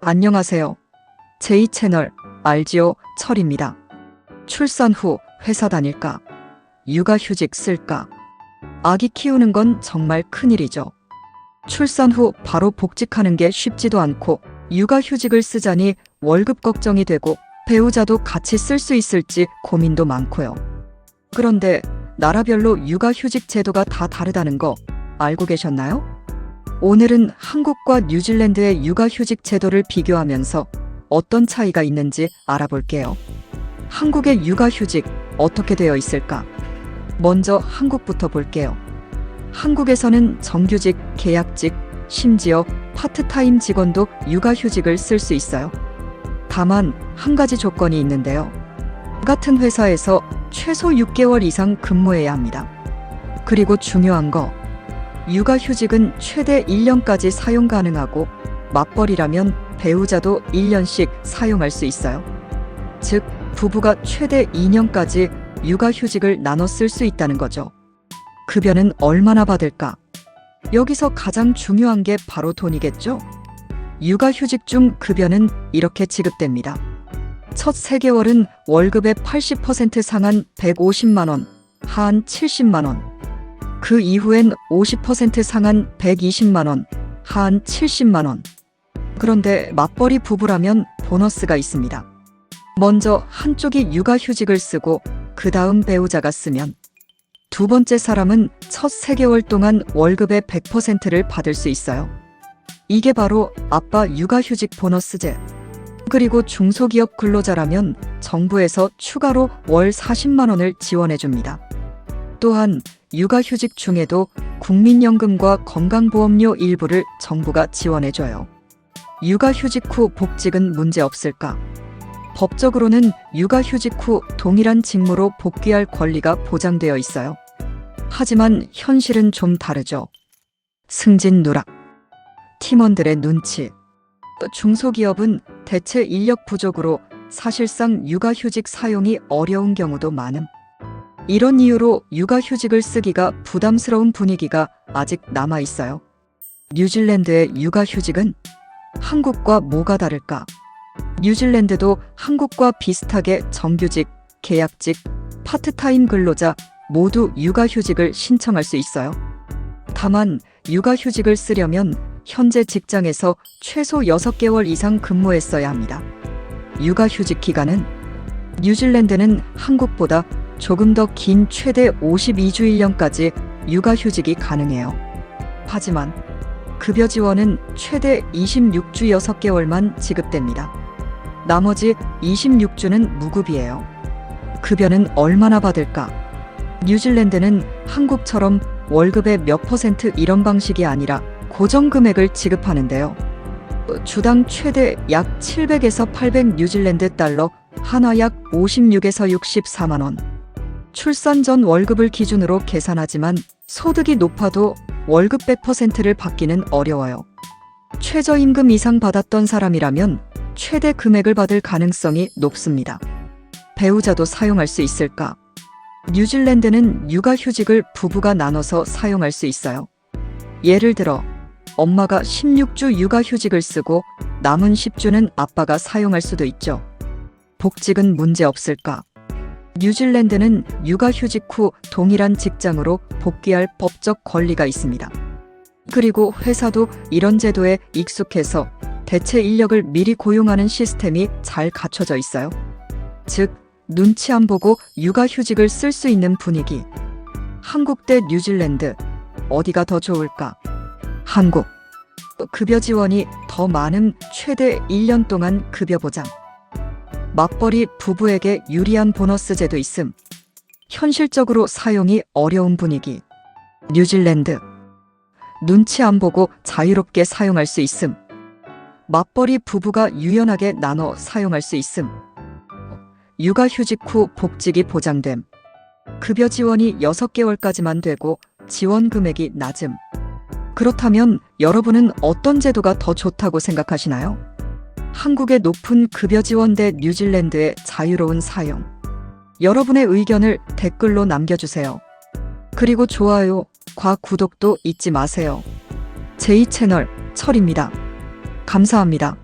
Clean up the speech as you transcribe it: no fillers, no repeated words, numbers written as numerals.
안녕하세요. 제2채널 알지요 철입니다. 출산 후 회사 다닐까? 육아휴직 쓸까? 아기 키우는 건 정말 큰일이죠. 출산 후 바로 복직하는 게 쉽지도 않고 육아휴직을 쓰자니 월급 걱정이 되고 배우자도 같이 쓸 수 있을지 고민도 많고요. 그런데 나라별로 육아휴직 제도가 다 다르다는 거 알고 계셨나요? 오늘은 한국과 뉴질랜드의 육아휴직 제도를 비교하면서 어떤 차이가 있는지 알아볼게요. 한국의 육아휴직 어떻게 되어 있을까? 먼저 한국부터 볼게요. 한국에서는 정규직, 계약직, 심지어 파트타임 직원도 육아휴직을 쓸 수 있어요. 다만 한 가지 조건이 있는데요. 같은 회사에서 최소 6개월 이상 근무해야 합니다. 그리고 중요한 거, 육아휴직은 최대 1년까지 사용 가능하고 맞벌이라면 배우자도 1년씩 사용할 수 있어요. 즉, 부부가 최대 2년까지 육아휴직을 나눠 쓸 수 있다는 거죠. 급여는 얼마나 받을까? 여기서 가장 중요한 게 바로 돈이겠죠? 육아휴직 중 급여는 이렇게 지급됩니다. 첫 3개월은 월급의 80% 상한 150만 원, 하한 70만 원. 그 이후엔 50% 상한 120만 원, 하한 70만 원. 그런데 맞벌이 부부라면 보너스가 있습니다. 먼저 한쪽이 육아휴직을 쓰고 그 다음 배우자가 쓰면 두 번째 사람은 첫 3개월 동안 월급의 100%를 받을 수 있어요. 이게 바로 아빠 육아휴직 보너스제. 그리고 중소기업 근로자라면 정부에서 추가로 월 40만 원을 지원해줍니다. 또한 육아휴직 중에도 국민연금과 건강보험료 일부를 정부가 지원해줘요. 육아휴직 후 복직은 문제 없을까? 법적으로는 육아휴직 후 동일한 직무로 복귀할 권리가 보장되어 있어요. 하지만 현실은 좀 다르죠. 승진 누락, 팀원들의 눈치. 중소기업은 대체 인력 부족으로 사실상 육아휴직 사용이 어려운 경우도 많음. 이런 이유로 육아휴직을 쓰기가 부담스러운 분위기가 아직 남아 있어요. 뉴질랜드의 육아휴직은 한국과 뭐가 다를까? 뉴질랜드도 한국과 비슷하게 정규직, 계약직, 파트타임 근로자 모두 육아휴직을 신청할 수 있어요. 다만 육아휴직을 쓰려면 현재 직장에서 최소 6개월 이상 근무했어야 합니다. 육아휴직 기간은 뉴질랜드는 한국보다 조금 더 긴 최대 52주 1년까지 육아휴직이 가능해요. 하지만 급여 지원은 최대 26주 6개월만 지급됩니다. 나머지 26주는 무급이에요. 급여는 얼마나 받을까? 뉴질랜드는 한국처럼 월급의 몇 퍼센트 이런 방식이 아니라 고정금액을 지급하는데요. 주당 최대 약 700에서 800 뉴질랜드 달러, 한화 약 56에서 64만 원. 출산 전 월급을 기준으로 계산하지만 소득이 높아도 월급 100%를 받기는 어려워요. 최저임금 이상 받았던 사람이라면 최대 금액을 받을 가능성이 높습니다. 배우자도 사용할 수 있을까? 뉴질랜드는 육아휴직을 부부가 나눠서 사용할 수 있어요. 예를 들어 엄마가 16주 육아휴직을 쓰고 남은 10주는 아빠가 사용할 수도 있죠. 복직은 문제 없을까? 뉴질랜드는 육아휴직 후 동일한 직장으로 복귀할 법적 권리가 있습니다. 그리고 회사도 이런 제도에 익숙해서 대체 인력을 미리 고용하는 시스템이 잘 갖춰져 있어요. 즉, 눈치 안 보고 육아휴직을 쓸 수 있는 분위기. 한국 대 뉴질랜드, 어디가 더 좋을까? 한국. 급여 지원이 더 많음, 최대 1년 동안 급여 보장. 맞벌이 부부에게 유리한 보너스 제도 있음. 현실적으로 사용이 어려운 분위기. 뉴질랜드. 눈치 안 보고 자유롭게 사용할 수 있음. 맞벌이 부부가 유연하게 나눠 사용할 수 있음. 육아휴직 후 복직이 보장됨. 급여 지원이 6개월까지만 되고 지원 금액이 낮음. 그렇다면 여러분은 어떤 제도가 더 좋다고 생각하시나요? 한국의 높은 급여 지원 대 뉴질랜드의 자유로운 사용. 여러분의 의견을 댓글로 남겨주세요. 그리고 좋아요과 구독도 잊지 마세요. 제2채널 철입니다. 감사합니다.